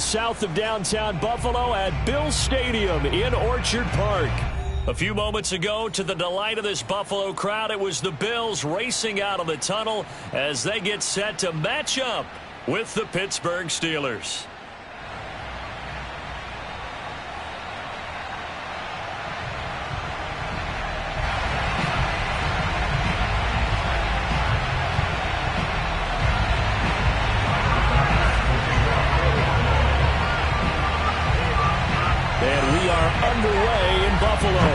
south of downtown Buffalo at Bill Stadium in Orchard Park. A few moments ago, to the delight of this Buffalo crowd, it was the Bills racing out of the tunnel as they get set to match up with the Pittsburgh Steelers. And we are underway in Buffalo.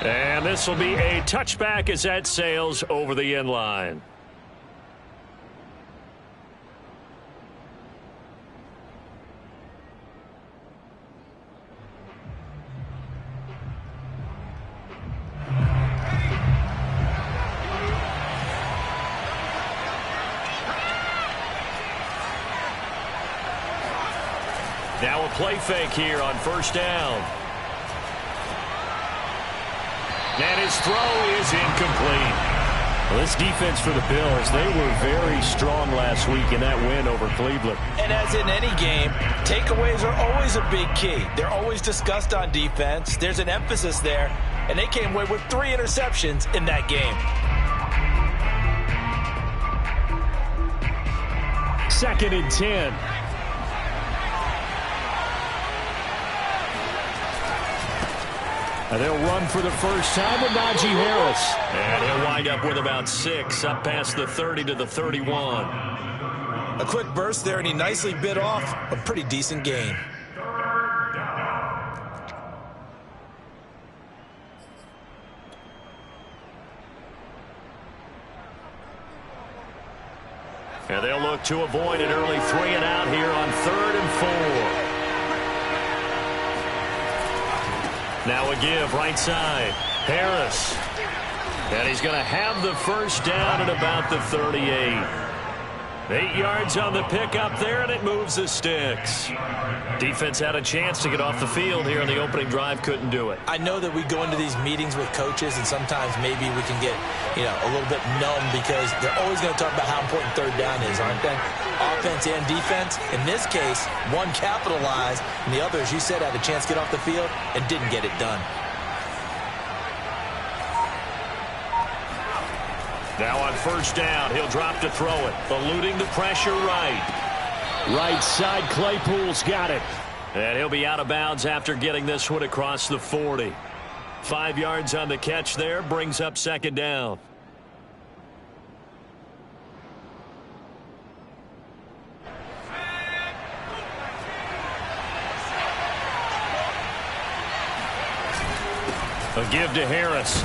And this will be a touchback as that sails over the end line. Now a play fake here on first down. And his throw is incomplete. Well, this defense for the Bills, they were very strong last week in that win over Cleveland. And as in any game, takeaways are always a big key. They're always discussed on defense. There's an emphasis there, and they came away with 3 interceptions in that game. Second and 10. And they'll run for the first time with Najee Harris. And he'll wind up with about 6, up past the 30 to the 31. A quick burst there, and he nicely bit off a pretty decent gain. And they'll look to avoid an early 3 and out here on 3rd and 4. Now a give right side. Harris. And he's going to have the first down at about the 38. 8 yards on the pickup there, and it moves the sticks. Defense had a chance to get off the field here in the opening drive, couldn't do it. I know that we go into these meetings with coaches, and sometimes maybe we can get, a little bit numb because they're always going to talk about how important third down is, aren't they? Offense and defense. In this case, one capitalized, and the other, as you said, had a chance to get off the field and didn't get it done. Now on first down, he'll drop to throw it. Eluding the pressure right. Right side, Claypool's got it. And he'll be out of bounds after getting this one across the 40. 5 yards on the catch there, brings up second down. A give to Harris.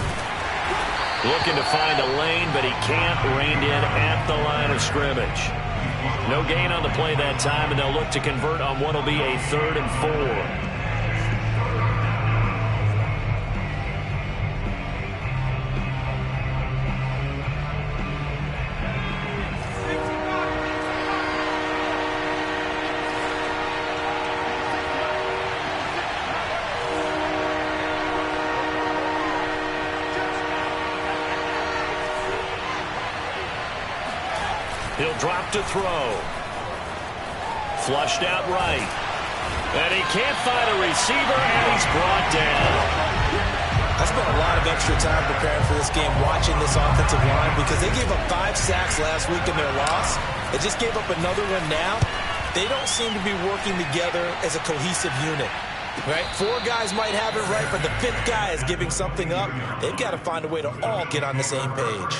Looking to find a lane, but he can't. Reined in at the line of scrimmage. No gain on the play that time, and they'll look to convert on what will be a 3rd and 4. He'll drop to throw. Flushed out right. And he can't find a receiver, and he's brought down. I spent a lot of extra time preparing for this game watching this offensive line because they gave up 5 sacks last week in their loss. They just gave up another one now. They don't seem to be working together as a cohesive unit. Right? 4 guys might have it right, but the 5th guy is giving something up. They've got to find a way to all get on the same page.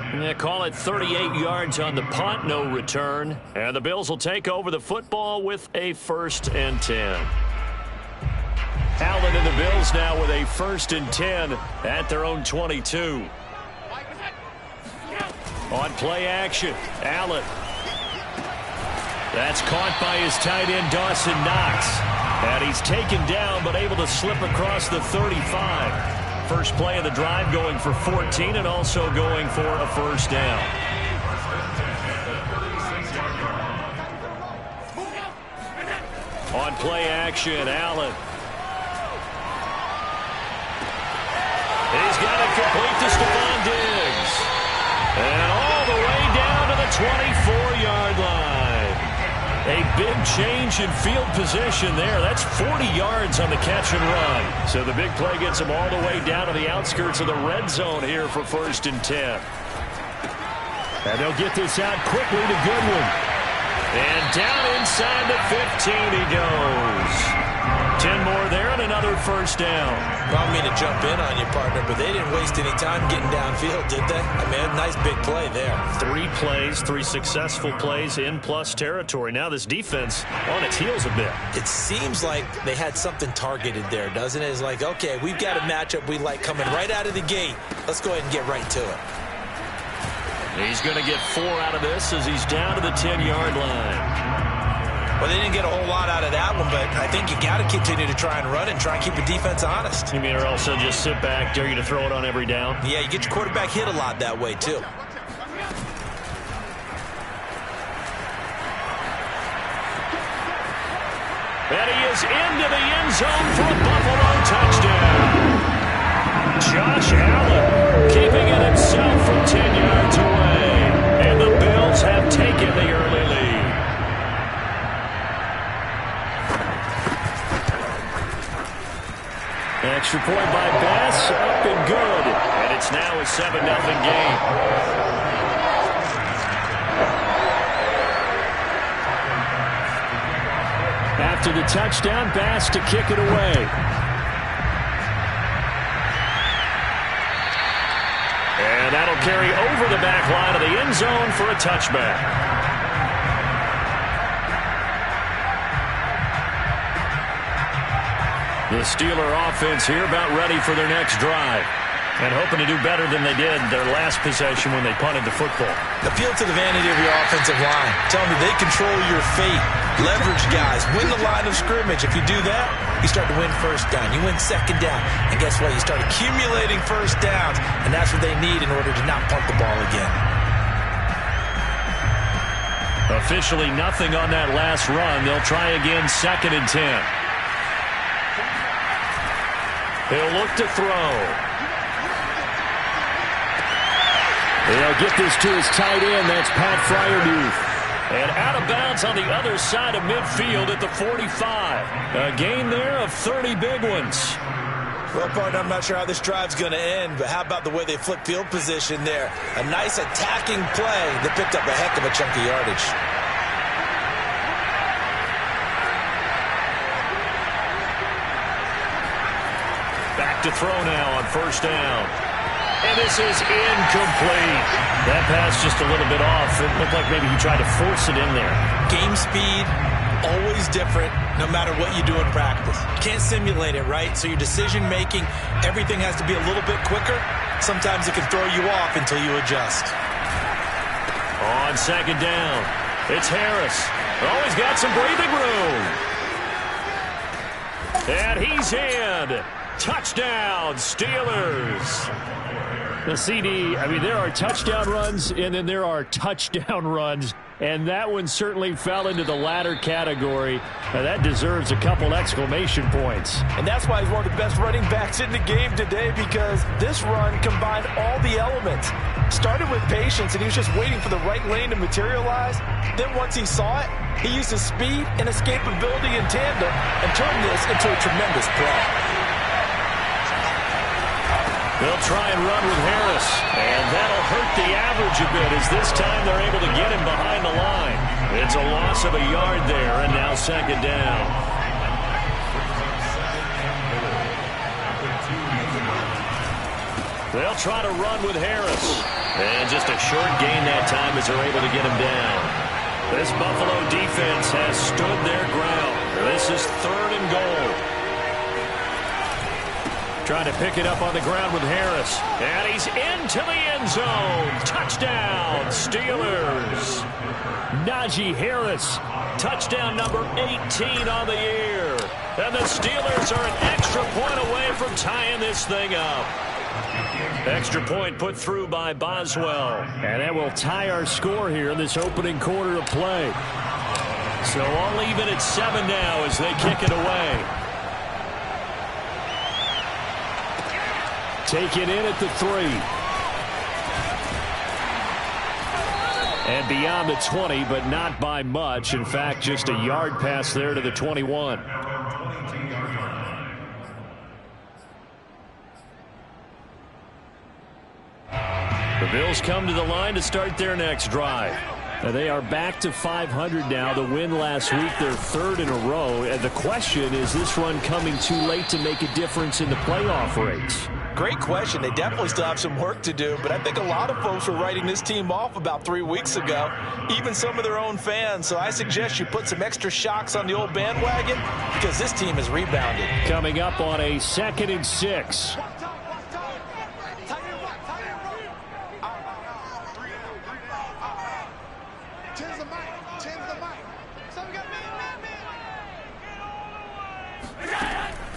Yeah, call it 38 yards on the punt, no return. And the Bills will take over the football with a 1st and 10. Allen and the Bills now with a 1st and 10 at their own 22. On play action, Allen. That's caught by his tight end, Dawson Knox. And he's taken down, but able to slip across the 35. First play of the drive going for 14 and also going for a first down. On play action, Allen. He's got it complete to Stephon Diggs. And all the way down to the 25. A big change in field position there. That's 40 yards on the catch and run. So the big play gets them all the way down to the outskirts of the red zone here for 1st and 10. And they'll get this out quickly to Goodwin. And down inside the 15 he goes. 10 more there and another 1st down. I don't mean to jump in on you, partner, but they didn't waste any time getting downfield, did they? I mean, a nice big play there. 3 plays, 3 successful plays in plus territory. Now this defense on its heels a bit. It seems like they had something targeted there, doesn't it? It's like, okay, we've got a matchup we like coming right out of the gate. Let's go ahead and get right to it. He's going to get 4 out of this as he's down to the 10-yard line. Well, they didn't get a whole lot out of that one, but I think you got to continue to try and run and try and keep the defense honest. You mean or also just sit back, dare you to throw it on every down? Yeah, you get your quarterback hit a lot that way, too. And he is into the end zone for a Buffalo touchdown. Josh Allen keeping it himself from 10 yards away. And the Bills have taken the early lead. Extra point by Bass, up and good. And it's now a 7-0 game. After the touchdown, Bass to kick it away. And that'll carry over the back line of the end zone for a touchback. The Steeler offense here about ready for their next drive. And hoping to do better than they did their last possession when they punted the football. Appeal to the vanity of your offensive line. Tell me they control your fate. Leverage guys. Win the line of scrimmage. If you do that, you start to win 1st down. You win 2nd down. And guess what? You start accumulating 1st downs. And that's what they need in order to not punt the ball again. Officially nothing on that last run. They'll try again 2nd and 10. He'll look to throw. They'll get this to his tight end. That's Pat Fryermuth. And out of bounds on the other side of midfield at the 45. A gain there of 30 big ones. Well, partner, I'm not sure how this drive's going to end, but how about the way they flip field position there? A nice attacking play that picked up a heck of a chunk of yardage. Back to throw now on 1st down. And this is incomplete. That pass just a little bit off. It looked like maybe he tried to force it in there. Game speed, always different, no matter what you do in practice. You can't simulate it, right? So your decision-making, everything has to be a little bit quicker. Sometimes it can throw you off until you adjust. On 2nd down, it's Harris. Oh, he's got some breathing room. And he's in. Touchdown, Steelers. The CD, I mean, there are touchdown runs, and then there are touchdown runs. And that one certainly fell into the latter category. Now, that deserves a couple exclamation points. And that's why he's one of the best running backs in the game today, because this run combined all the elements. Started with patience, and he was just waiting for the right lane to materialize. Then once he saw it, he used his speed and escapability in tandem and turned this into a tremendous play. They'll try and run with Harris, and that'll hurt the average a bit as this time they're able to get him behind the line. It's a loss of a yard there, and now 2nd down. They'll try to run with Harris, and just a short gain that time as they're able to get him down. This Buffalo defense has stood their ground. This is 3rd and goal. Trying to pick it up on the ground with Harris. And he's into the end zone. Touchdown, Steelers. Najee Harris, touchdown number 18 on the year. And the Steelers are an extra point away from tying this thing up. Extra point put through by Boswell. And that will tie our score here in this opening quarter of play. So all even at 7 now as they kick it away. Take it in at the 3. And beyond the 20, but not by much. In fact, just a yard pass there to the 21. The Bills come to the line to start their next drive. Now they are back to 500 now. The win last week, their third in a row. And the question is this run coming too late to make a difference in the playoff race? Great question. They definitely still have some work to do, but I think a lot of folks were writing this team off about 3 weeks ago, even some of their own fans. So I suggest you put some extra shocks on the old bandwagon because this team has rebounded. Coming up on a 2nd and 6.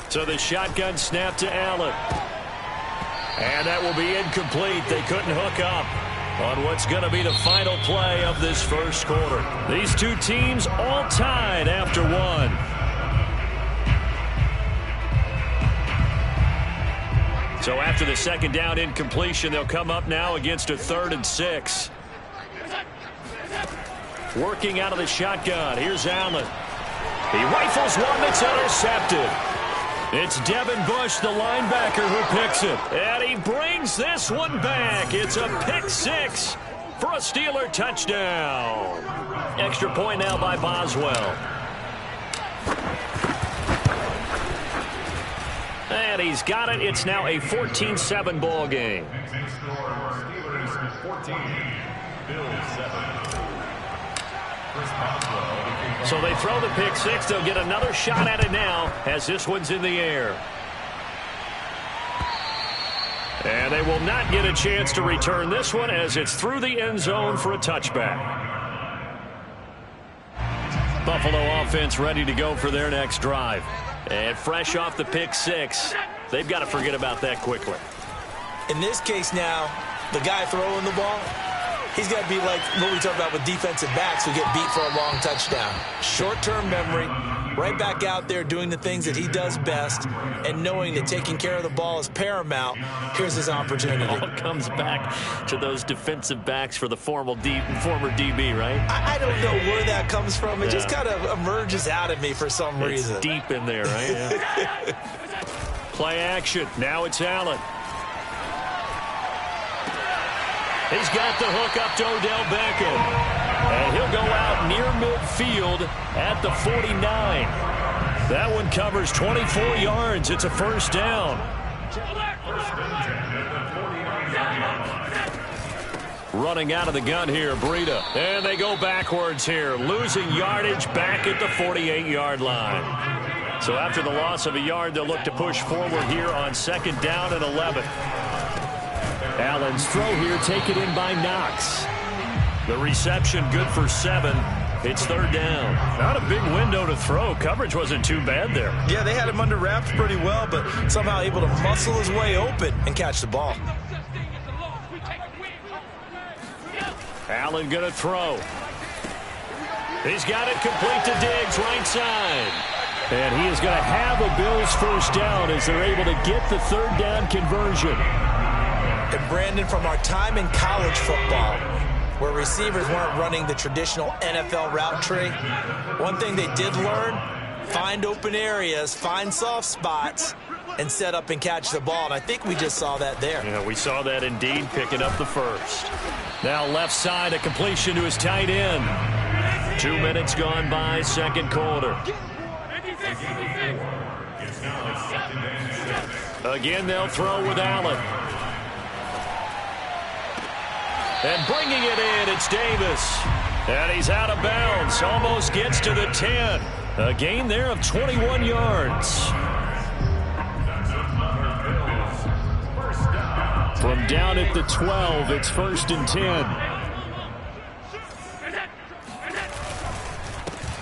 So the shotgun snap to Allen. And that will be incomplete. They couldn't hook up on what's going to be the final play of this first quarter. These two teams all tied after one. So after the second down incompletion, they'll come up now against a 3rd and 6. Working out of the shotgun. Here's Allen. He rifles one that's intercepted. It's Devin Bush, the linebacker, who picks it. And he brings this one back. It's a pick 6 for a Steeler touchdown. Extra point now by Boswell. And he's got it. It's now a 14-7 ball game. So they throw the pick 6. They'll get another shot at it now as this one's in the air. And they will not get a chance to return this one as it's through the end zone for a touchback. Buffalo offense ready to go for their next drive. And fresh off the pick 6, they've got to forget about that quickly. In this case now, the guy throwing the ball, he's got to be like what we talk about with defensive backs who get beat for a long touchdown. Short-term memory, right back out there doing the things that he does best, and knowing that taking care of the ball is paramount. Here's his opportunity. It all comes back to those defensive backs for the former DB, right? I don't know where that comes from. It just kind of emerges out of me for some reason. It's deep in there, right? Yeah. Play action. Now it's Allen. He's got the hook up to Odell Beckham. And he'll go out near midfield at the 49. That one covers 24 yards. It's a first down. Running out of the gun here, Breida. And they go backwards here, losing yardage back at the 48-yard line. So after the loss of a yard, they'll look to push forward here on 2nd down and 11. Allen's throw here taken in by Knox. The reception good for 7. It's 3rd down. Not a big window to throw. Coverage wasn't too bad there. Yeah, they had him under wraps pretty well, but somehow able to muscle his way open and catch the ball. Allen going to throw. He's got it complete to Diggs, right side. And he is going to have a Bills first down as they're able to get the 3rd down conversion. And Brandon, from our time in college football, where receivers weren't running the traditional NFL route tree, one thing they did learn, find open areas, find soft spots, and set up and catch the ball. And I think we just saw that there. Yeah, we saw that indeed, picking up the first. Now left side, a completion to his tight end. 2 minutes gone by, 2nd quarter. Again, they'll throw with Allen. And bringing it in, it's Davis. And he's out of bounds. Almost gets to the 10. A gain there of 21 yards. From down at the 12, it's 1st and 10.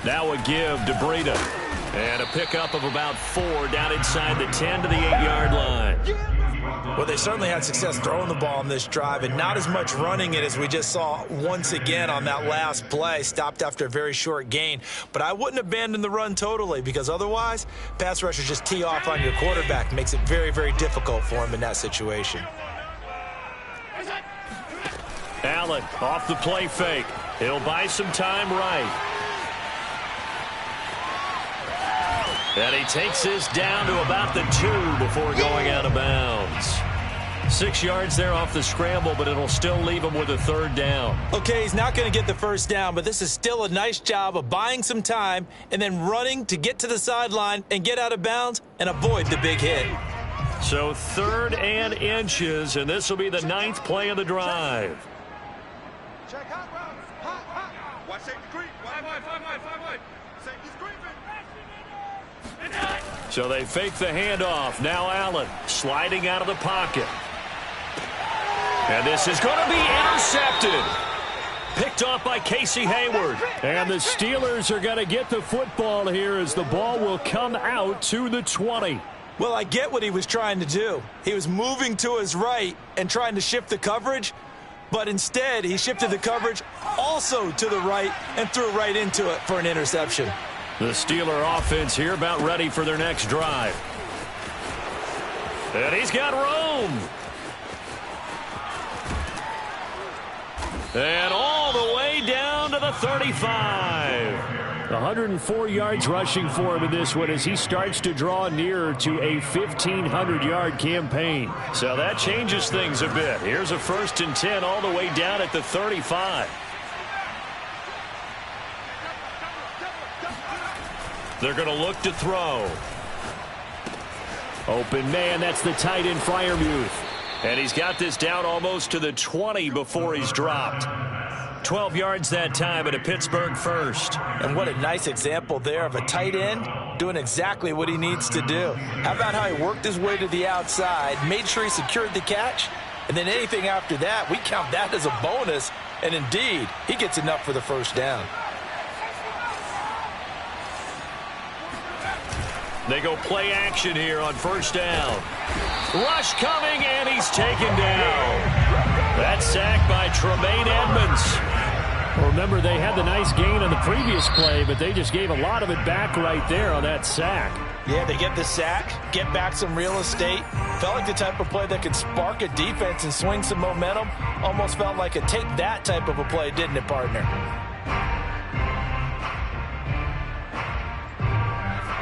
Now a give to Breida. And a pickup of about 4 down inside the 10 to the 8-yard line. Well, they certainly had success throwing the ball on this drive, and not as much running it as we just saw once again on that last play. Stopped after a very short gain. But I wouldn't abandon the run totally, because otherwise, pass rushers just tee off on your quarterback. Makes it very, very difficult for him in that situation. Allen off the play fake. He'll buy some time right. And he takes this down to about the 2 before going out of bounds. 6 yards there off the scramble, but it'll still leave him with a 3rd down. Okay, he's not going to get the 1st down, but this is still a nice job of buying some time and then running to get to the sideline and get out of bounds and avoid the big hit. So 3rd and inches, and this will be the 9th play of the drive. Check hot routes. Hot. Watch safety creep. 5 wide. Safety's creeping. So they fake the handoff. Now Allen sliding out of the pocket. And this is going to be intercepted. Picked off by Casey Hayward. And the Steelers are going to get the football here as the ball will come out to the 20. Well, I get what he was trying to do. He was moving to his right and trying to shift the coverage, but instead he shifted the coverage also to the right and threw right into it for an interception. The Steeler offense here about ready for their next drive. And he's got room. And all the way down to the 35. 104 yards rushing for him in this one as he starts to draw nearer to a 1,500-yard campaign. So that changes things a bit. Here's a 1st and 10 all the way down at the 35. They're going to look to throw. Open man, that's the tight end Freiermuth. And he's got this down almost to the 20 before he's dropped. 12 yards that time and a Pittsburgh 1st. And what a nice example there of a tight end doing exactly what he needs to do. How about how he worked his way to the outside, made sure he secured the catch, and then anything after that, we count that as a bonus. And indeed, he gets enough for the 1st down. They go play action here on 1st down. Rush coming, and he's taken down. That sack by Tremaine Edmonds. Well, remember, they had the nice gain on the previous play, but they just gave a lot of it back right there on that sack. Yeah, they get the sack, get back some real estate. Felt like the type of play that could spark a defense and swing some momentum. Almost felt like a take that type of a play, didn't it, partner?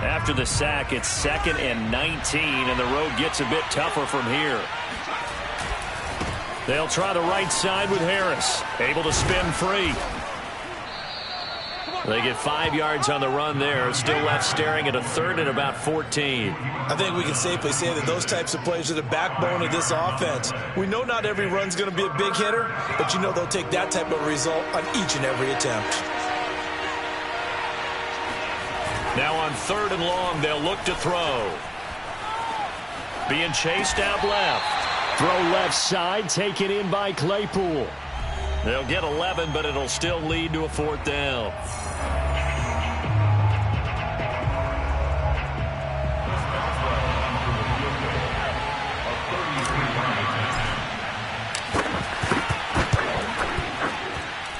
After the sack, it's 2nd and 19, and the road gets a bit tougher from here. They'll try the right side with Harris, able to spin free. They get 5 yards on the run there, still left staring at a 3rd and about 14. I think we can safely say that those types of plays are the backbone of this offense. We know not every run's going to be a big hitter, but you know they'll take that type of result on each and every attempt. Now on 3rd and long, they'll look to throw. Being chased out left. Throw left side, taken in by Claypool. They'll get 11, but it'll still lead to a 4th down.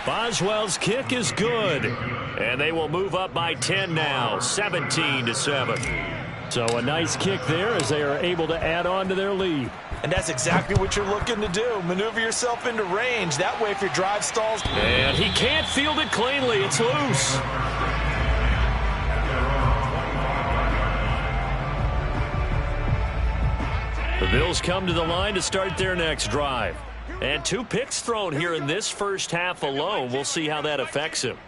Boswell's kick is good. And they will move up by 10 now, 17-7. So a nice kick there as they are able to add on to their lead. And that's exactly what you're looking to do. Maneuver yourself into range. That way if your drive stalls. And he can't field it cleanly. It's loose. The Bills come to the line to start their next drive. And 2 picks thrown here in this first half alone. We'll see how that affects him.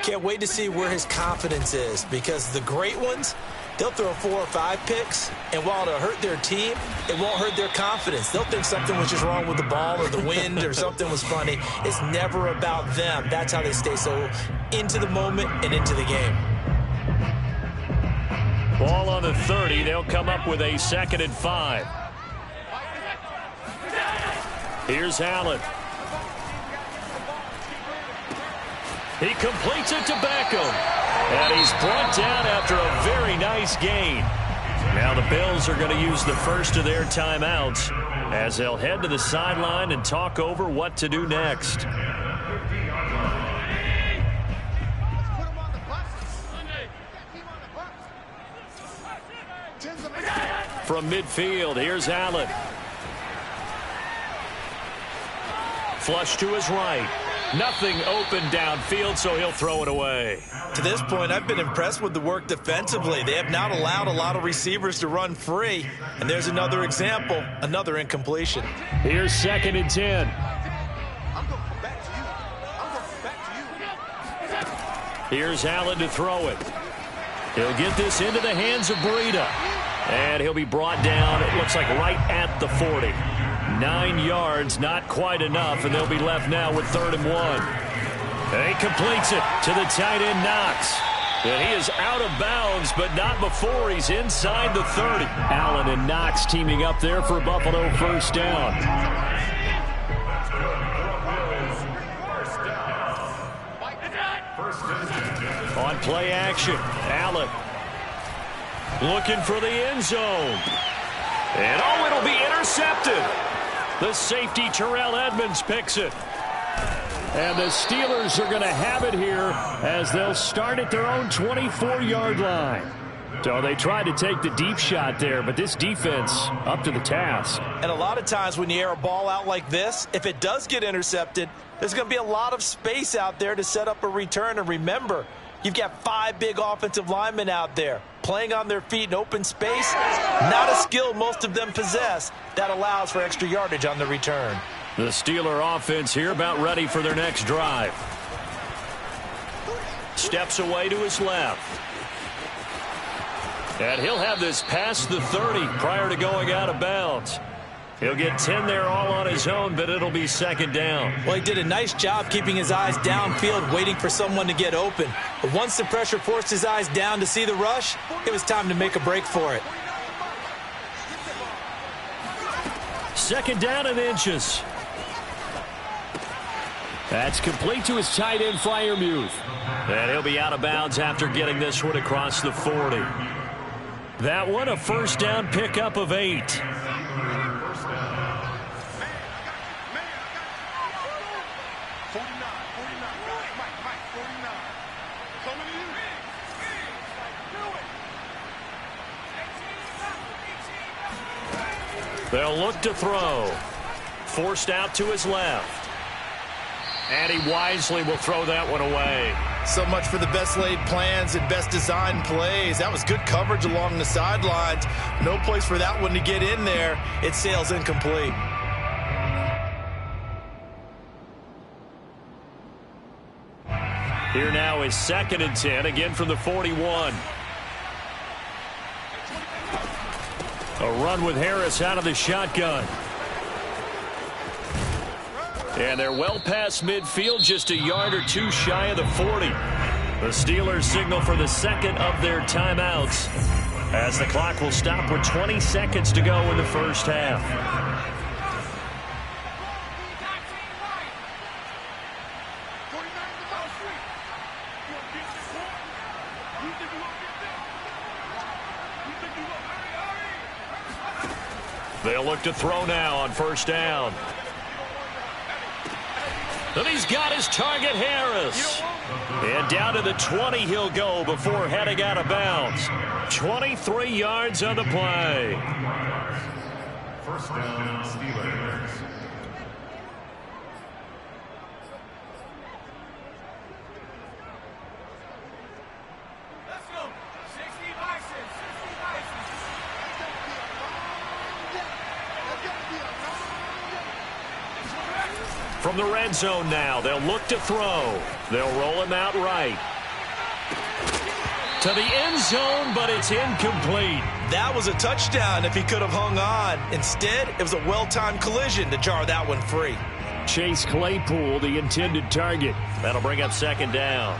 Can't wait to see where his confidence is, because the great ones, they'll throw 4 or 5 picks, and while it'll hurt their team, it won't hurt their confidence. They'll think something was just wrong with the ball or the wind or something was funny. It's never about them. That's how they stay so into the moment and into the game. Ball on the 30. They'll come up with a 2nd and 5. Here's Allen. He completes it to Beckham. And he's brought down after a very nice gain. Now the Bills are going to use the first of their timeouts as they'll head to the sideline and talk over what to do next. From midfield, here's Allen. Flush to his right. Nothing open downfield, so he'll throw it away. To this point, I've been impressed with the work defensively. They have not allowed a lot of receivers to run free. And there's another example, another incompletion. Here's 2nd and 10. I'm going to come back to you. I'm going to come back to you. Here's Allen to throw it. He'll get this into the hands of Breida. And he'll be brought down, it looks like right at the 40. 9 yards, not quite enough, and they'll be left now with 3rd and 1. And he completes it to the tight end, Knox. And he is out of bounds, but not before he's inside the 30. Allen and Knox teaming up there for Buffalo first down. On play action, Allen looking for the end zone. And oh, it'll be intercepted. The safety, Terrell Edmonds, picks it. And the Steelers are going to have it here as they'll start at their own 24-yard line. So they tried to take the deep shot there, but this defense up to the task. And a lot of times when you air a ball out like this, if it does get intercepted, there's going to be a lot of space out there to set up a return. And remember, you've got 5 big offensive linemen out there playing on their feet in open space. Not a skill most of them possess that allows for extra yardage on the return. The Steeler offense here about ready for their next drive. Steps away to his left. And he'll have this past the 30 prior to going out of bounds. He'll get 10 there all on his own, but it'll be 2nd down. Well, he did a nice job keeping his eyes downfield, waiting for someone to get open. But once the pressure forced his eyes down to see the rush, it was time to make a break for it. 2nd down and inches. That's complete to his tight end, Freiermuth. And he'll be out of bounds after getting this one across the 40. That one a first down pickup of 8. They'll look to throw. Forced out to his left. And he wisely will throw that one away. So much for the best laid plans and best designed plays. That was good coverage along the sidelines. No place for that one to get in there. It sails incomplete. Here now is 2nd and 10, again from the 41. A run with Harris out of the shotgun. And they're well past midfield, just a yard or two shy of the 40. The Steelers signal for the 2nd of their timeouts as the clock will stop with 20 seconds to go in the first half. They'll look to throw now on first down. And he's got his target, Harris. And down to the 20 he'll go before heading out of bounds. 23 yards on the play. First down, Steelers. Let's go. 60 bison. 60 bison. From the red zone now, they'll look to throw. They'll roll him out right. To the end zone, but it's incomplete. That was a touchdown if he could have hung on. Instead, it was a well-timed collision to jar that one free. Chase Claypool, the intended target. That'll bring up 2nd down.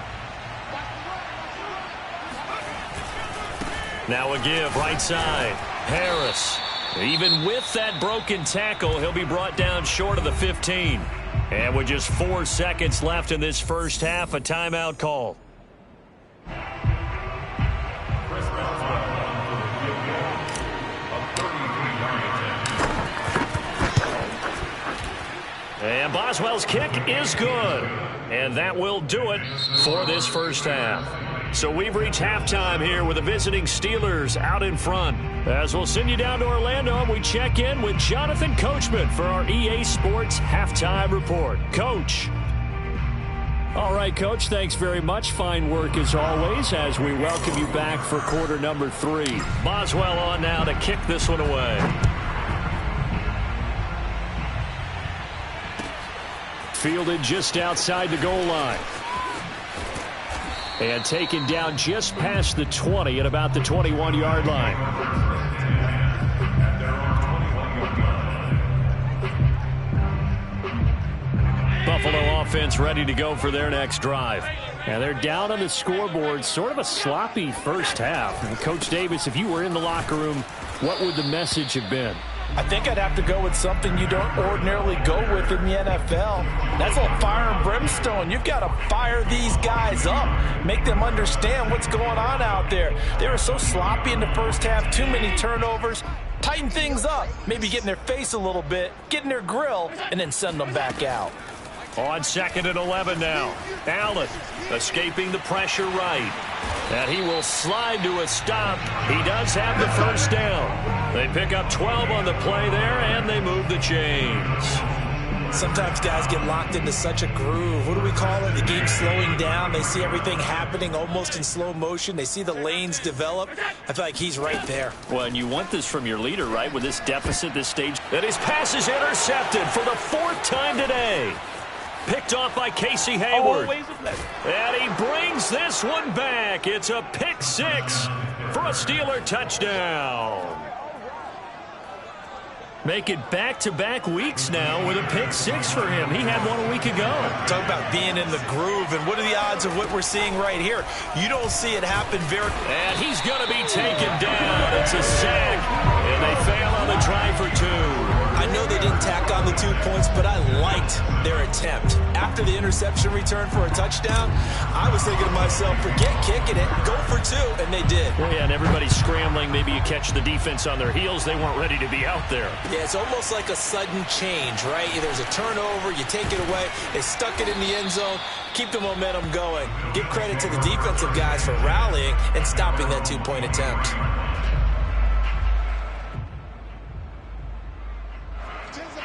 Now a give, right side. Harris. Even with that broken tackle, he'll be brought down short of the 15. And with just 4 seconds left in this first half, a timeout call. And Boswell's kick is good. And that will do it for this first half. So we've reached halftime here with the visiting Steelers out in front. As we'll send you down to Orlando, and we check in with Jonathan Coachman for our EA Sports Halftime Report. Coach. All right, Coach, thanks very much. Fine work as always as we welcome you back for quarter number 3. Boswell on now to kick this one away. Fielded just outside the goal line. And taken down just past the 20 at about the 21-yard line. Buffalo offense ready to go for their next drive. And they're down on the scoreboard. Sort of a sloppy first half. And Coach Davis, if you were in the locker room, what would the message have been? I think I'd have to go with something you don't ordinarily go with in the NFL. That's a little fire and brimstone. You've got to fire these guys up. Make them understand what's going on out there. They were so sloppy in the first half. Too many turnovers. Tighten things up. Maybe get in their face a little bit. Get in their grill. And then send them back out. On 2nd and 11 now. Allen escaping the pressure right. And he will slide to a stop. He does have the first down. They pick up 12 on the play there, and they move the chains. Sometimes guys get locked into such a groove. What do we call it? The game's slowing down. They see everything happening almost in slow motion. They see the lanes develop. I feel like he's right there. Well, and you want this from your leader, right, with this deficit, this stage. And his pass is intercepted for the 4th time today. Picked off by Casey Hayward. And he brings this one back. It's a pick 6 for a Steeler touchdown. Make it back-to-back weeks now with a pick 6 for him. He had one a week ago. Talk about being in the groove, and what are the odds of what we're seeing right here? You don't see it happen very... And he's going to be taken down. It's a sack, and they fail on the try for 2. I know they didn't tack on the 2 points, but I liked their attempt. After the interception return for a touchdown, I was thinking to myself, forget kicking it, go for 2, and they did. Yeah, and everybody's scrambling. Maybe you catch the defense on their heels. They weren't ready to be out there. Yeah, it's almost like a sudden change, right? There's a turnover, you take it away, they stuck it in the end zone, keep the momentum going. Give credit to the defensive guys for rallying and stopping that 2-point attempt.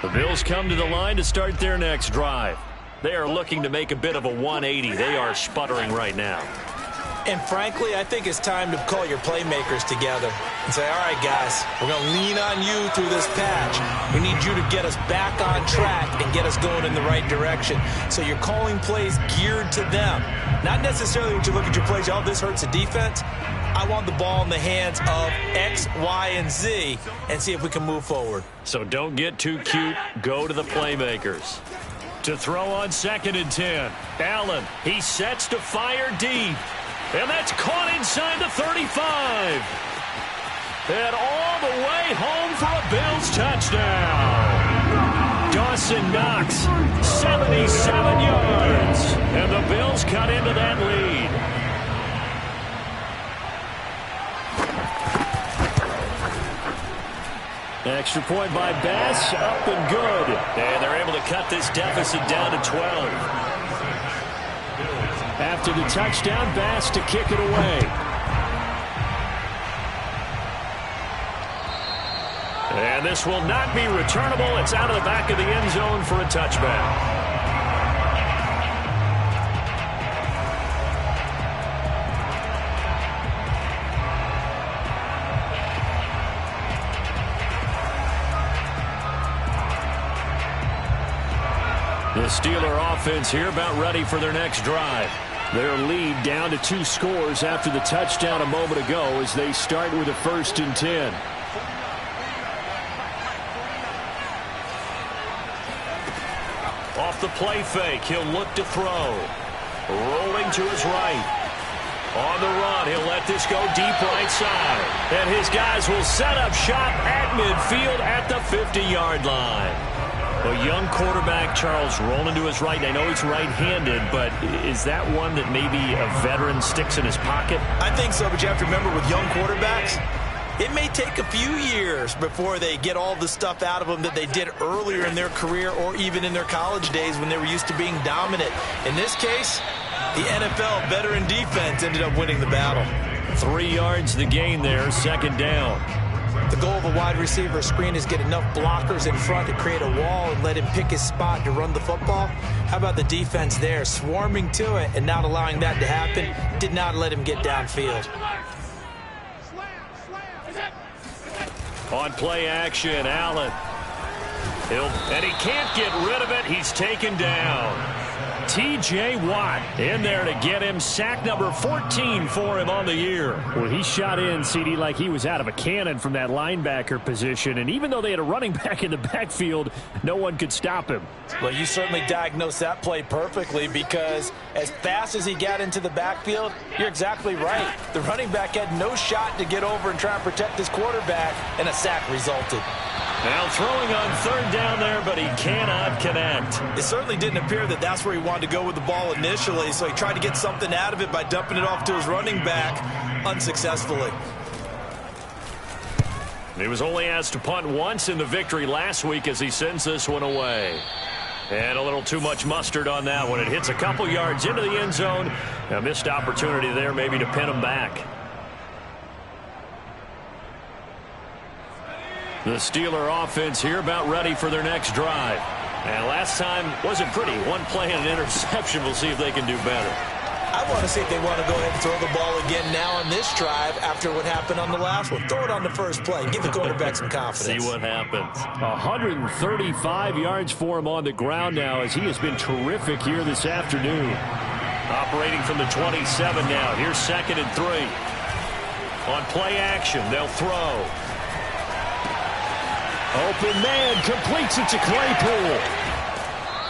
The Bills come to the line to start their next drive. They are looking to make a bit of a 180. They are sputtering right now. And frankly, I think it's time to call your playmakers together and say, all right, guys, we're going to lean on you through this patch. We need you to get us back on track and get us going in the right direction. So you're calling plays geared to them. Not necessarily when you look at your plays, oh, this hurts the defense. I want the ball in the hands of X, Y, and Z and see if we can move forward. So don't get too cute. Go to the playmakers. To throw on 2nd and 10. Allen, he sets to fire deep. And that's caught inside the 35. And all the way home for a Bills touchdown. Dawson Knox, 77 yards. And the Bills cut into that lead. Extra point by Bass, up and good. And they're able to cut this deficit down to 12. After the touchdown, Bass to kick it away. And this will not be returnable. It's out of the back of the end zone for a touchback. The Steeler offense here about ready for their next drive. Their lead down to 2 scores after the touchdown a moment ago as they start with a 1st and 10. Off the play fake, he'll look to throw. Rolling to his right. On the run, he'll let this go deep right side. And his guys will set up shop at midfield at the 50-yard line. A young quarterback, Charles, rolling to his right. I know he's right-handed, but is that one that maybe a veteran sticks in his pocket? I think so, but you have to remember with young quarterbacks, it may take a few years before they get all the stuff out of them that they did earlier in their career or even in their college days when they were used to being dominant. In this case, The NFL veteran defense ended up winning the battle. 3 yards the gain there, second down. The goal of a wide receiver screen is get enough blockers in front to create a wall and let him pick his spot to run the football. How about the defense there, swarming to it and not allowing that to happen? Did not let him get downfield. On play action, Allen. And he can't get rid of it. He's taken down. T.J. Watt in there to get him. Sack number 14 for him on the year. Well, he shot in, CD, like he was out of a cannon from that linebacker position. And even though they had a running back in the backfield, no one could stop him. Well, you certainly diagnosed that play perfectly, because as fast as he got into the backfield, you're exactly right. The running back had no shot to get over and try and protect his quarterback, and a sack resulted. Now throwing on third down there, but he cannot connect. It certainly didn't appear that that's where he wanted to go with the ball initially, so he tried to get something out of it by dumping it off to his running back unsuccessfully. He was only asked to punt once in the victory last week as he sends this one away. And a little too much mustard on that one. It hits a couple yards into the end zone. A missed opportunity there maybe to pin him back. The Steeler offense here about ready for their next drive. And last time wasn't pretty. One play and an interception. We'll see if they can do better. I want to see if they want to go ahead and throw the ball again now on this drive after what happened on the last one. Throw it on the first play. Give the quarterback some confidence. See what happens. 135 yards for him on the ground now, as he has been terrific here this afternoon. Operating from the 27 now. Here's 2nd and 3. On play action, they'll throw. Open man, completes it to Claypool.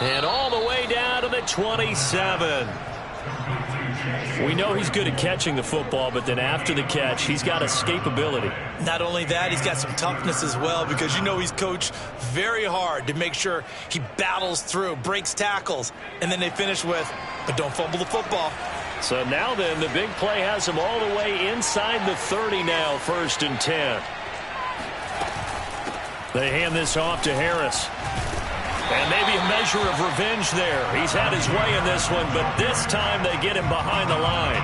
And all the way down to the 27. We know he's good at catching the football, but then after the catch, he's got escapability. Not only that, he's got some toughness as well, because you know he's coached very hard to make sure he battles through, breaks tackles, and then they finish with, but don't fumble the football. So now then, the big play has him all the way inside the 30 now, 1st and 10. They hand this off to Harris. And maybe a measure of revenge there. He's had his way in this one, but this time they get him behind the line.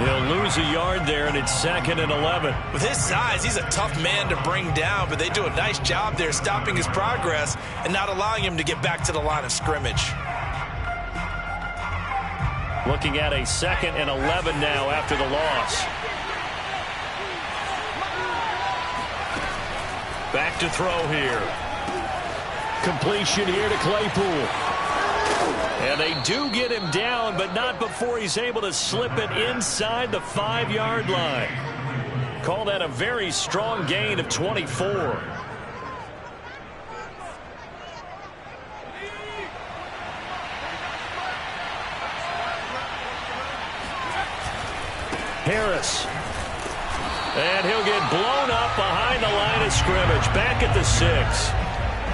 He'll lose a yard there, and it's 2nd and 11. With his size, he's a tough man to bring down, but they do a nice job there stopping his progress and not allowing him to get back to the line of scrimmage. Looking at a 2nd and 11 now after the loss. Back to throw here. Completion here to Claypool. And they do get him down, but not before he's able to slip it inside the 5-yard line. Call that a very strong gain of 24. Harris. And he'll get blown up behind the line of scrimmage. Back at the 6.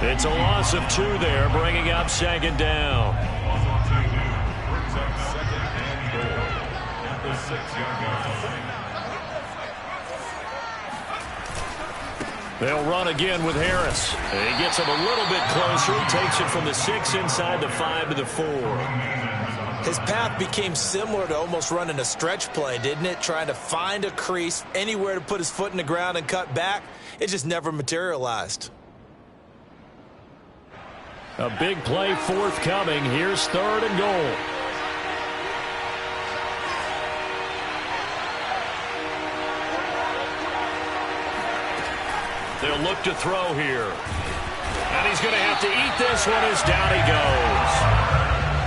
It's a loss of 2 there, bringing up 2nd down. They'll run again with Harris. And he gets him a little bit closer. He takes it from the 6 inside the 5 to the 4. His path became similar to almost running a stretch play, didn't it? Trying to find a crease, anywhere to put his foot in the ground and cut back. It just never materialized. A big play forthcoming. Here's 3rd and goal. They'll look to throw here. And he's going to have to eat this one as down he goes.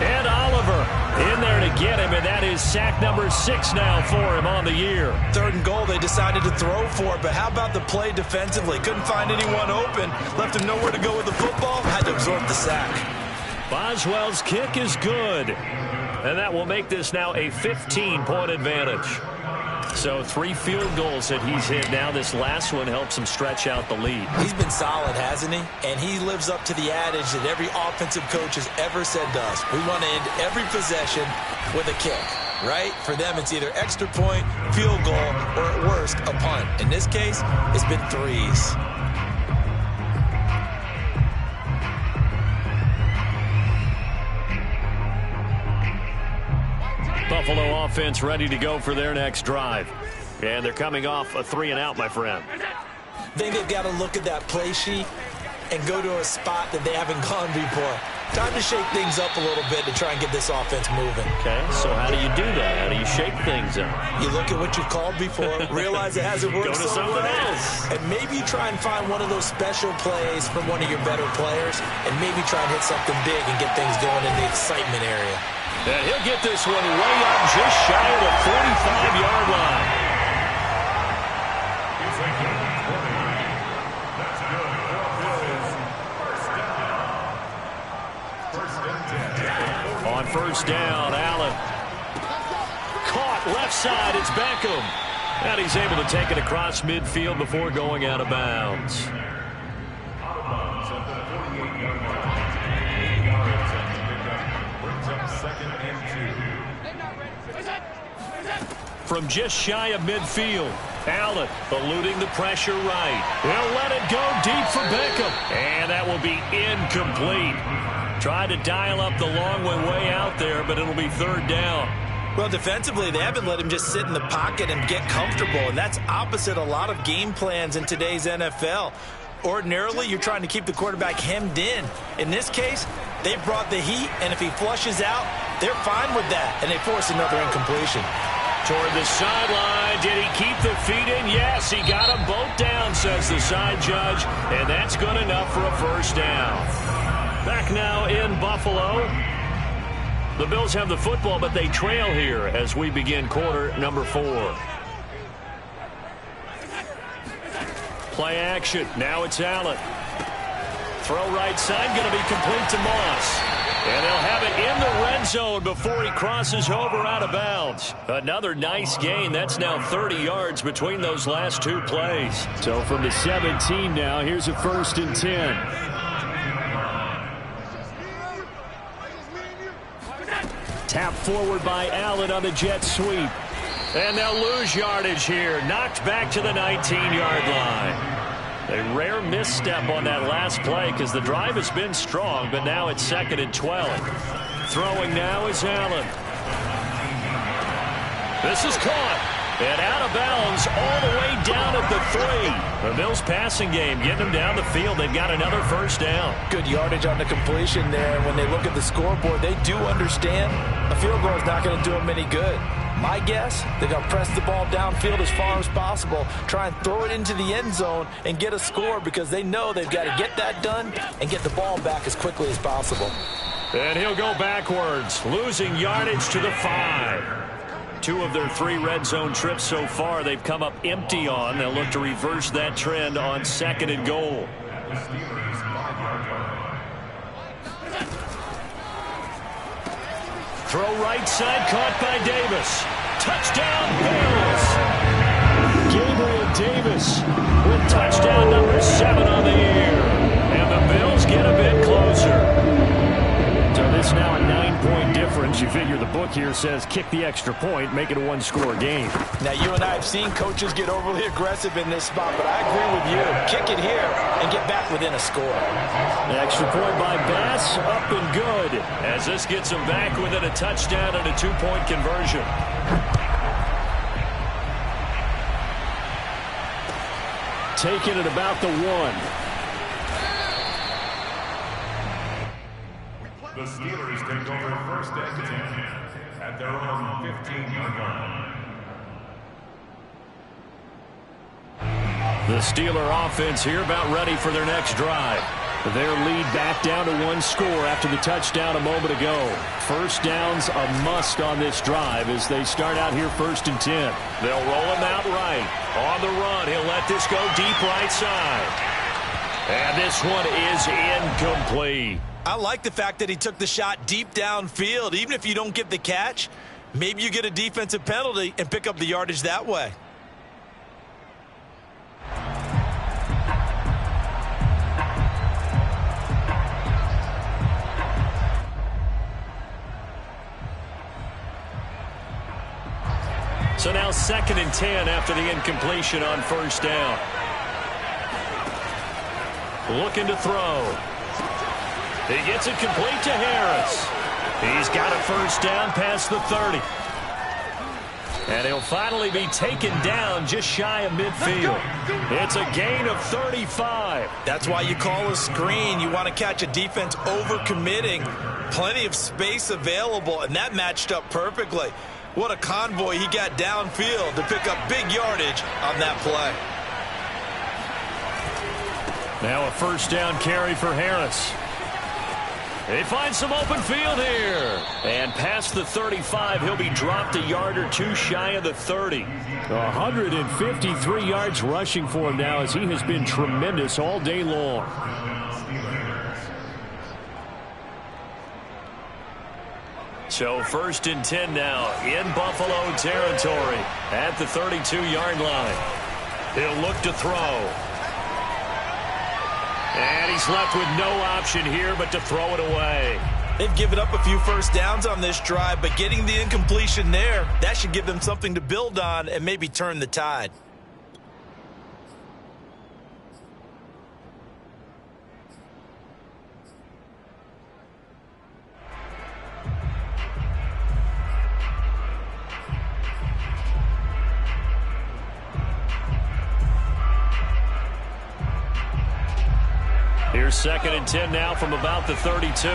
And Oliver in there to get him, and that is sack number 6 now for him on the year. 3rd and goal, they decided to throw for it, but how about the play defensively? Couldn't find anyone open, left him nowhere to go with the football, had to absorb the sack. Boswell's kick is good, and that will make this now a 15-point advantage. So 3 field goals that he's hit now. This last one helps him stretch out the lead. He's been solid, hasn't he? And he lives up to the adage that every offensive coach has ever said to us. We want to end every possession with a kick, right? For them, it's either extra point, field goal, or at worst, a punt. In this case, it's been 3s. Buffalo offense ready to go for their next drive. And they're coming off a 3-and-out, my friend. I think they've got to look at that play sheet and go to a spot that they haven't gone before. Time to shake things up a little bit to try and get this offense moving. Okay, so how do you do that? How do you shake things up? You look at what you've called before, realize it hasn't worked Go to something else. and maybe try and find one of those special plays from one of your better players, and maybe try and hit something big and get things going in the excitement area. And he'll get this one way up just shy of the 45-yard line. On first down, Allen. Caught left side, it's Beckham. And he's able to take it across midfield before going out of bounds. Out of bounds at the 48-yard line. 8 yards on the pickup. Brings up 2nd and 2. From just shy of midfield, Allen eluding the pressure right. He'll let it go deep for Beckham. And that will be incomplete. Tried to dial up the long way out there, but it'll be 3rd down. Well, defensively, they haven't let him just sit in the pocket and get comfortable, and that's opposite a lot of game plans in today's NFL. Ordinarily, you're trying to keep the quarterback hemmed in. In this case, they brought the heat, and if he flushes out, they're fine with that, and they force another incompletion. Toward the sideline, did he keep the feet in? Yes, he got them both down, says the side judge, and that's good enough for a 1st down. Back now in Buffalo. The Bills have the football, but they trail here as we begin quarter number 4. Play action. Now it's Allen. Throw right side, going to be complete to Moss. And they'll have it in the red zone before he crosses over out of bounds. Another nice gain. That's now 30 yards between those last 2 plays. So from the 17 now, here's a 1st and 10. Tap forward by Allen on the jet sweep. And they'll lose yardage here. Knocked back to the 19-yard line. A rare misstep on that last play because the drive has been strong, but now it's 2nd and 12. Throwing now is Allen. This is caught. And out of bounds all the way down at the 3. The Bills passing game getting them down the field. They've got another 1st down. Good yardage on the completion there. When they look at the scoreboard, they do understand a field goal is not going to do them any good. My guess, they're going to press the ball downfield as far as possible, try and throw it into the end zone and get a score because they know they've got to get that done and get the ball back as quickly as possible. And he'll go backwards, losing yardage to the 5. 2 of their 3 red zone trips so far they've come up empty on. They'll look to reverse that trend on 2nd and goal. The Steelers 5-yard line. Throw right side, caught by Davis. Touchdown, Bills. Gabriel Davis with touchdown number 7 on the year. And the Bills get a bit closer. So this now a 9-point difference. You figure the book here says kick the extra point, make it a 1-score game. Now, you and I have seen coaches get overly aggressive in this spot, but I agree with you. Kick it here and get back within a score. An extra point by Bass, up and good. As this gets them back within a touchdown and a 2-point conversion. Taking it about the 1. The Steelers take over 1st and 10 at their own 15-yard line. The Steeler offense here about ready for their next drive. Their lead back down to 1 score after the touchdown a moment ago. 1st down's a must on this drive as they start out here 1st and 10. They'll roll him out right. On the run, he'll let this go deep right side. And this one is incomplete. I like the fact that he took the shot deep downfield. Even if you don't get the catch, maybe you get a defensive penalty and pick up the yardage that way. So now 2nd and 10 after the incompletion on 1st down. Looking to throw. He gets it complete to Harris. He's got a 1st down past the 30. And he'll finally be taken down just shy of midfield. It's a gain of 35. That's why you call a screen. You want to catch a defense overcommitting. Plenty of space available, and that matched up perfectly. What a convoy he got downfield to pick up big yardage on that play. Now a first down carry for Harris. They find some open field here. And past the 35, he'll be dropped a yard or two shy of the 30. 153 yards rushing for him now, as he has been tremendous all day long. So 1st and 10 now in Buffalo territory at the 32-yard line. He'll look to throw. And he's left with no option here but to throw it away. They've given up a few first downs on this drive, but getting the incompletion there, that should give them something to build on and maybe turn the tide. Here's 2nd and 10 now from about the 32.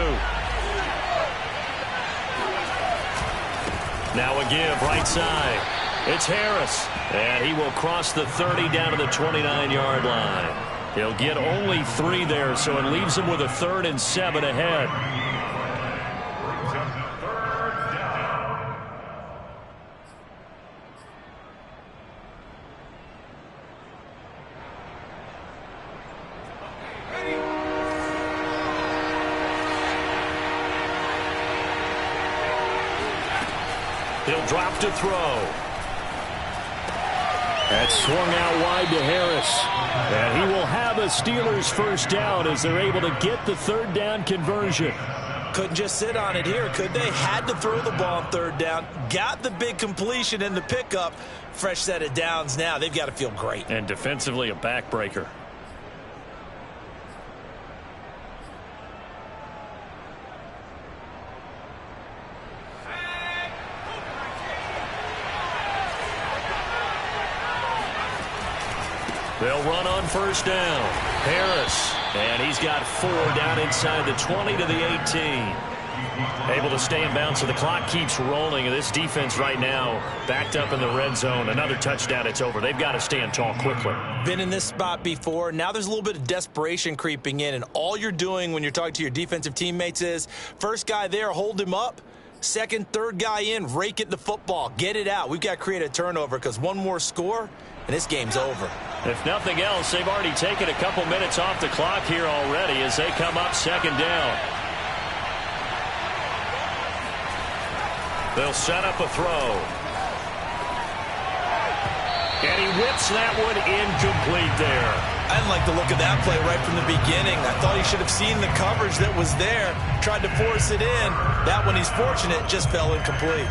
Now a give right side. It's Harris. And he will cross the 30 down to the 29-yard line. He'll get only 3 there, so it leaves him with a 3rd and 7 ahead. He'll drop to throw. That's swung out wide to Harris. And he will have a Steelers first down as they're able to get the 3rd down conversion. Couldn't just sit on it here, could they? Had to throw the ball on 3rd down. Got the big completion in the pickup. Fresh set of downs now. They've got to feel great. And defensively a backbreaker. They'll run on first down. Harris. And he's got 4 down inside the 20 to the 18. Able to stay in bounds, so the clock keeps rolling. And this defense right now backed up in the red zone. Another touchdown, it's over. They've got to stand tall quickly. Been in this spot before. Now there's a little bit of desperation creeping in. And all you're doing when you're talking to your defensive teammates is, first guy there, hold him up. Second, third guy in, rake it the football. Get it out. We've got to create a turnover because one more score, and this game's over. If nothing else, they've already taken a couple minutes off the clock here already as they come up 2nd down. They'll set up a throw. And he whips that one incomplete there. I didn't like the look of that play right from the beginning. I thought he should have seen the coverage that was there, tried to force it in. That one, he's fortunate, just fell incomplete.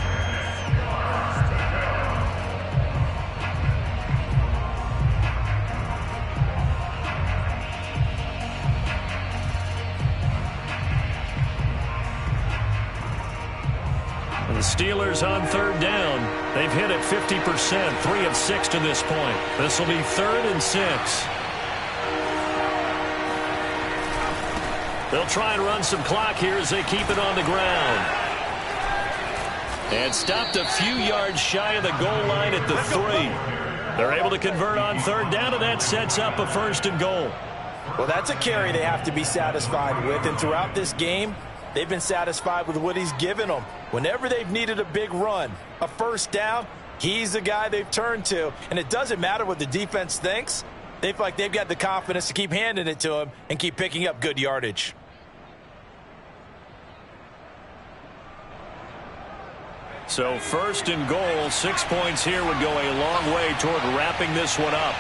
The Steelers on 3rd down. They've hit it 50%, 3 of 6 to this point. This will be 3rd and 6. They'll try and run some clock here as they keep it on the ground. And stopped a few yards shy of the goal line at the 3. They're able to convert on 3rd down, and that sets up a 1st and goal. Well, that's a carry they have to be satisfied with, and throughout this game, they've been satisfied with what he's given them. Whenever they've needed a big run, a first down, he's the guy they've turned to. And it doesn't matter what the defense thinks. They feel like they've got the confidence to keep handing it to him and keep picking up good yardage. So 1st and goal, 6 points here would go a long way toward wrapping this one up.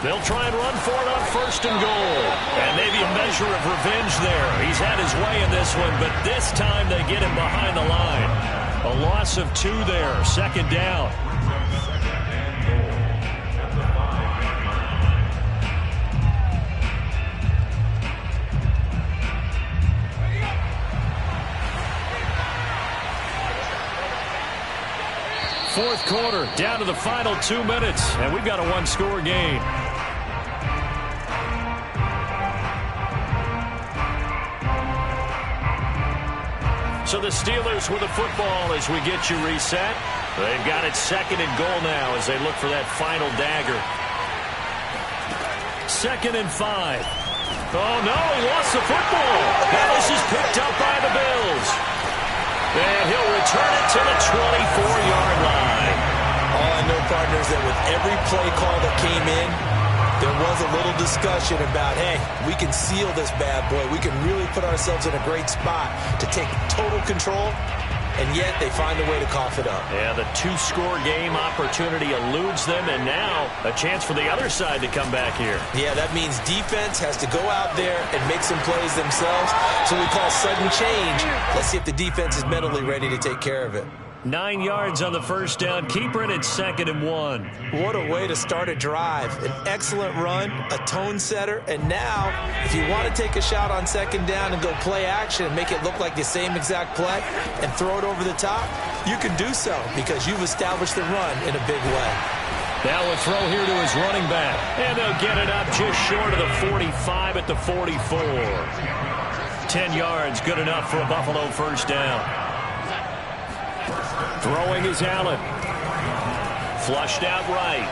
They'll try and run for it on 1st and goal. And maybe a measure of revenge there. He's had his way in this one, but this time they get him behind the line. A loss of 2 there, 2nd down. fourth quarter, down to the final 2 minutes, and we've got a one-score game. So the Steelers with the football as we get you reset. They've got it second and goal now as they look for that final dagger. 2nd and 5. Oh, no, he lost the football. Now this is picked up by the Bills. And he'll return it to the 24-yard line. All I know, partners, that with every play call that came in, there was a little discussion about, hey, we can seal this bad boy. We can really put ourselves in a great spot to take total control, and yet they find a way to cough it up. Yeah, the 2-score game opportunity eludes them, and now a chance for the other side to come back here. Yeah, that means defense has to go out there and make some plays themselves. So we call sudden change. Let's see if the defense is mentally ready to take care of it. 9 yards on the first down. Keeper, and it's 2nd and 1. What a way to start a drive. An excellent run, a tone setter, and now if you want to take a shot on 2nd down and go play action and make it look like the same exact play and throw it over the top, you can do so because you've established the run in a big way. Now a throw here to his running back, and they'll get it up just short of the 45 at the 44. 10 yards, good enough for a Buffalo first down. Throwing is Allen. Flushed out right.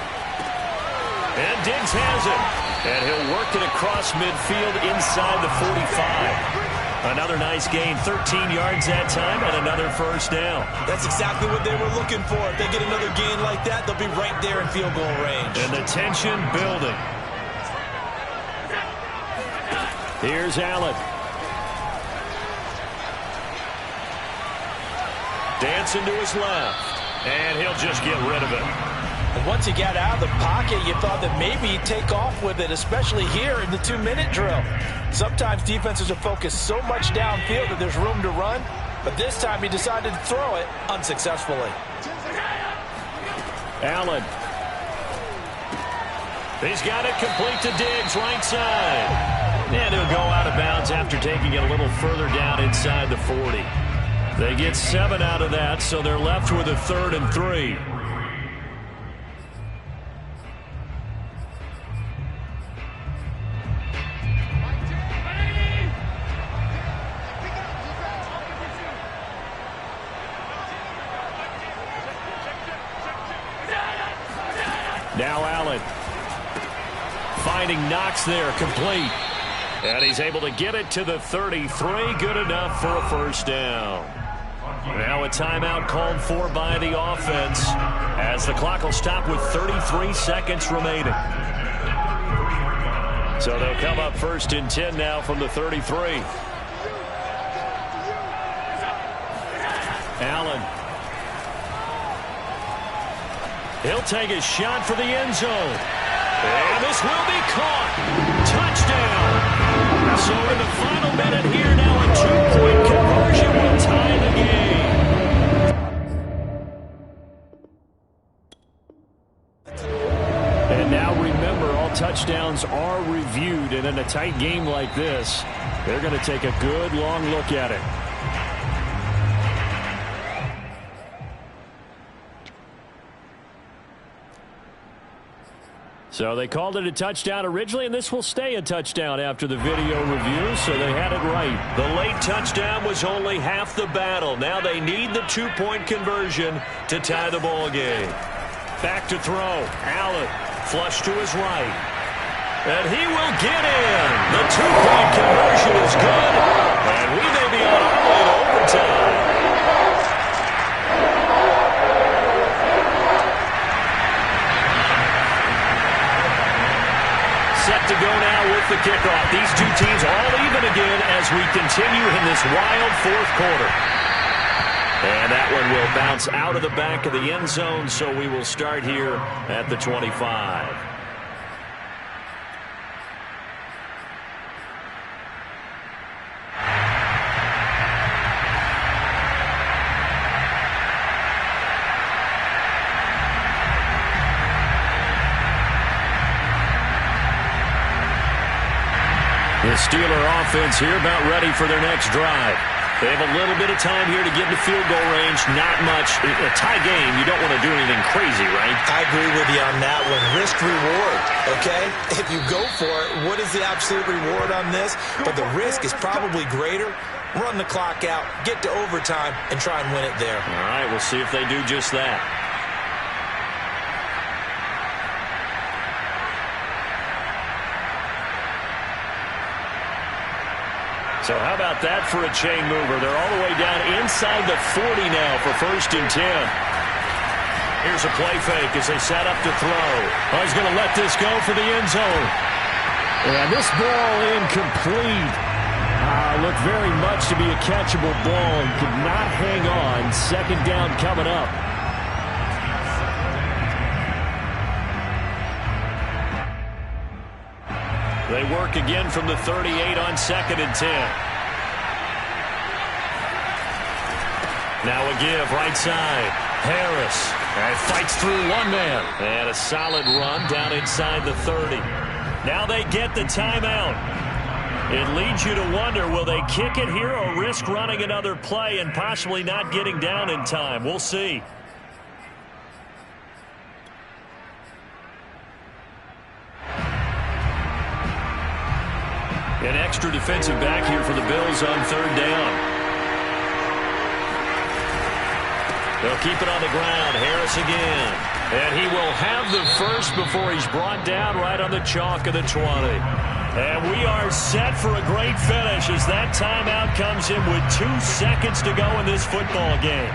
And Diggs has it. And he'll work it across midfield inside the 45. Another nice gain, 13 yards that time, and another first down. That's exactly what they were looking for. If they get another gain like that, they'll be right there in field goal range. And the tension building. Here's Allen. Dancing to his left, and he'll just get rid of it. And once he got out of the pocket, you thought that maybe he'd take off with it, especially here in the 2-minute drill. Sometimes defenses are focused so much downfield that there's room to run, but this time he decided to throw it unsuccessfully. Allen. He's got it complete to Diggs, right side. And he'll go out of bounds after taking it a little further down inside the 40. They get 7 out of that, so they're left with a 3rd and 3. Now Allen. Finding Knox there, complete. And he's able to get it to the 33, good enough for a first down. Now a timeout called for by the offense as the clock will stop with 33 seconds remaining. So they'll come up 1st and 10 now from the 33. Allen. He'll take a shot for the end zone. And this will be caught. Touchdown. So in the final minute here now, a 2-point conversion will tie the game. And now remember, all touchdowns are reviewed, and in a tight game like this, they're going to take a good long look at it. So they called it a touchdown originally, and this will stay a touchdown after the video review, so they had it right. The late touchdown was only half the battle. Now they need the 2-point conversion to tie the ball game. Back to throw. Allen, flush to his right. And he will get in. The 2-point conversion is good, and we may be on our way to overtime. Set to go now with the kickoff. These two teams all even again as we continue in this wild fourth quarter. And that one will bounce out of the back of the end zone, so we will start here at the 25. The Steeler offense here about ready for their next drive. They have a little bit of time here to get into field goal range. Not much. A tie game, you don't want to do anything crazy, right? I agree with you on that one. Risk-reward, okay? If you go for it, what is the absolute reward on this? But the risk is probably greater. Run the clock out, get to overtime, and try and win it there. All right, we'll see if they do just that. So how about that for a chain mover? They're all the way down inside the 40 now for 1st and 10. Here's a play fake as they set up to throw. Oh, he's going to let this go for the end zone. And this ball incomplete. Looked very much to be a catchable ball and could not hang on. 2nd down coming up. They work again from the 38 on 2nd and 10. Now a give right side. Harris fights through one man. And a solid run down inside the 30. Now they get the timeout. It leads you to wonder, will they kick it here or risk running another play and possibly not getting down in time? We'll see. An extra defensive back here for the Bills on 3rd down. They'll keep it on the ground. Harris again. And he will have the first before he's brought down right on the chalk of the 20. And we are set for a great finish as that timeout comes in with 2 seconds to go in this football game.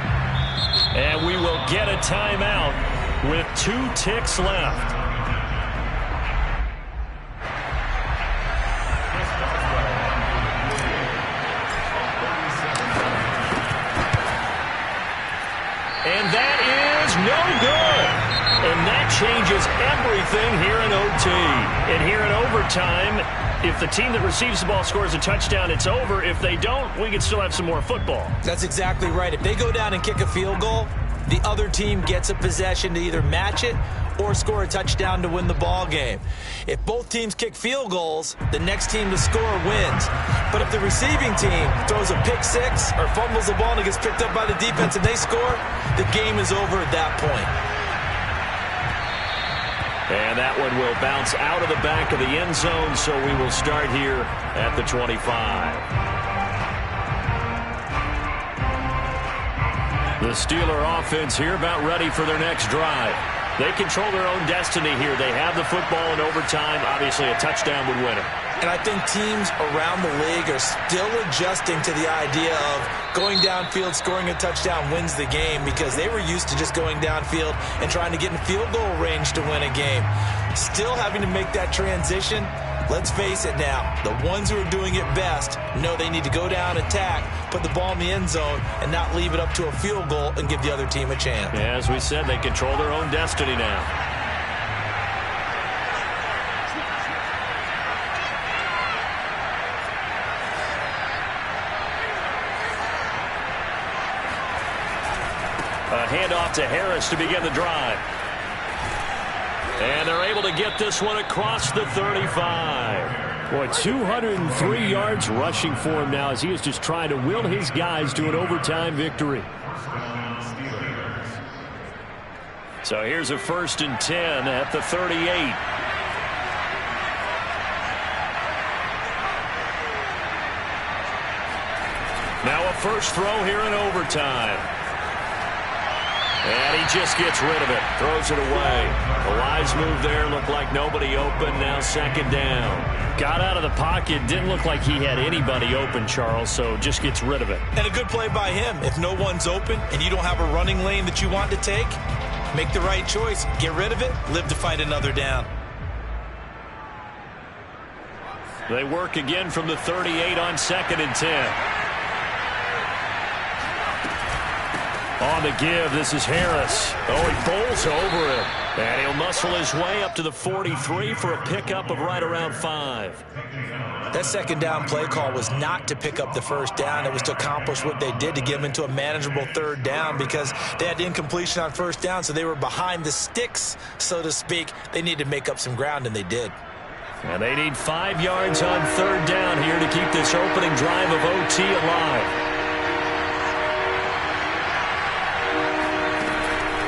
And we will get a timeout with 2 ticks left. And that is no good. And that changes everything here in OT. And here in overtime, if the team that receives the ball scores a touchdown, it's over. If they don't, we can still have some more football. That's exactly right. If they go down and kick a field goal, the other team gets a possession to either match it or score a touchdown to win the ball game. If both teams kick field goals, the next team to score wins. But if the receiving team throws a pick six or fumbles the ball and it gets picked up by the defense and they score, the game is over at that point. And that one will bounce out of the back of the end zone, so we will start here at the 25. The Steeler offense here about ready for their next drive. They control their own destiny here. They have the football in overtime. Obviously, a touchdown would win it. And I think teams around the league are still adjusting to the idea of going downfield, scoring a touchdown wins the game, because they were used to just going downfield and trying to get in field goal range to win a game. Still having to make that transition. Let's face it now, the ones who are doing it best know they need to go down, attack, put the ball in the end zone, and not leave it up to a field goal and give the other team a chance. Yeah, as we said, they control their own destiny now. A handoff to Harris to begin the drive. And they're able to get this one across the 35. Boy, 203 yards rushing for him now as he is just trying to will his guys to an overtime victory. So here's a 1st and 10 at the 38. Now a first throw here in overtime. And he just gets rid of it. Throws it away. A wise move there. Looked like nobody open. Now 2nd down. Got out of the pocket. Didn't look like he had anybody open, Charles, so just gets rid of it. And a good play by him. If no one's open and you don't have a running lane that you want to take, make the right choice. Get rid of it. Live to fight another down. They work again from the 38 on 2nd and 10. On the give, this is Harris. Oh, he bowls over it. And he'll muscle his way up to the 43 for a pickup of right around 5. That 2nd down play call was not to pick up the 1st down. It was to accomplish what they did to get them into a manageable 3rd down, because they had incompletion on 1st down, so they were behind the sticks, so to speak. They needed to make up some ground, and they did. And they need 5 yards on 3rd down here to keep this opening drive of OT alive.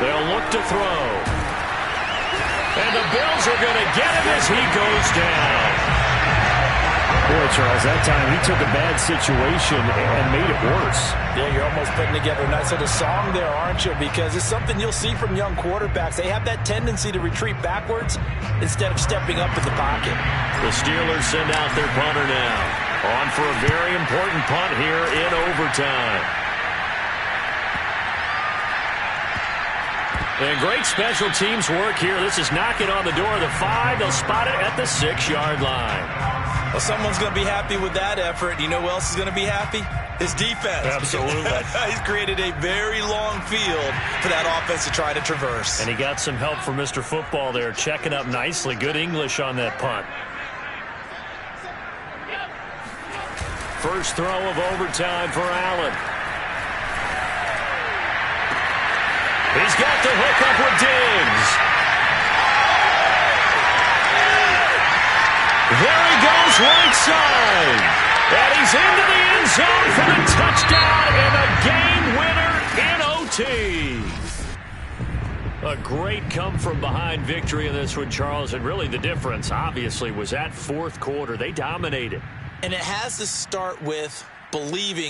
They'll look to throw. And the Bills are going to get him as he goes down. Boy, Charles, that time he took a bad situation and made it worse. Yeah, you're almost putting together a nice little song there, aren't you? Because it's something you'll see from young quarterbacks. They have that tendency to retreat backwards instead of stepping up in the pocket. The Steelers send out their punter now. On for a very important punt here in overtime. And great special teams work here. This is knocking on the door of the 5. They'll spot it at the 6-yard line. Well, someone's going to be happy with that effort. You know who else is going to be happy? His defense. Absolutely. He's created a very long field for that offense to try to traverse. And he got some help from Mr. Football there, checking up nicely. Good English on that punt. First throw of overtime for Allen. He's got the hook up with Diggs. There he goes right side. And he's into the end zone for the touchdown and a game winner in OT. A great come-from-behind victory in this one, Charles. And really the difference, obviously, was that fourth quarter. They dominated. And it has to start with believing